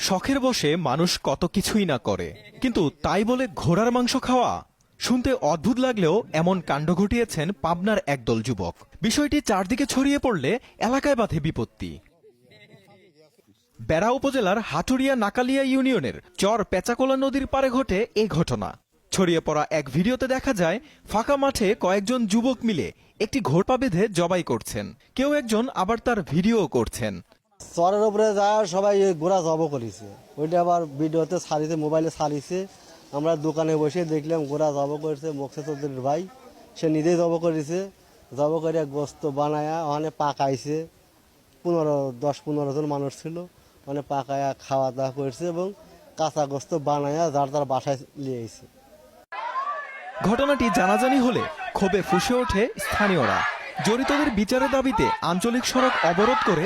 শখের বশে মানুষ কত কিছুই না করে, কিন্তু তাই বলে ঘোড়ার মাংস খাওয়া? শুনতে অদ্ভুত লাগলেও এমন কাণ্ড ঘটিয়েছেন পাবনার একদল যুবক। বিষয়টি চারদিকে ছড়িয়ে পড়লে এলাকায় বাধে বিপত্তি। বেড়া উপজেলার হাটুরিয়া নাকালিয়া ইউনিয়নের চর পেচাকোলা নদীর পাড়ে ঘটে এই ঘটনা। ছড়িয়ে পড়া এক ভিডিওতে দেখা যায় ফাঁকা মাঠে কয়েকজন যুবক মিলে একটি ঘোড়া বেঁধে জবাই করছেন, কেউ একজন আবার তার ভিডিও করছেন। চরের উপরে যা সবাই ঘোড়া জব করেছে, ওইটা আবার ভিডিওতে ছাড়িছে, মোবাইলে ছাড়িছে। আমরা দোকানে বসে দেখলাম ঘোড়া জব করেছে মোকসে চৌধুরীর ভাই, সে নিজেই জব করেছে। জব করে গোস্ত বানায়া ওখানে পাকাইছে, 10-15 জন মানুষ ছিল, মানে পাকায়া খাওয়া দাওয়া করছে এবং কাঁচা গোস্ত বানায়া যার তার বাসায় নিয়ে এসেছে। ঘটনাটি জানাজানি হলে ক্ষোভে ফুঁসে ওঠে স্থানীয়রা। জড়িতদের বিচারের দাবিতে আঞ্চলিক সড়ক অবরোধ করে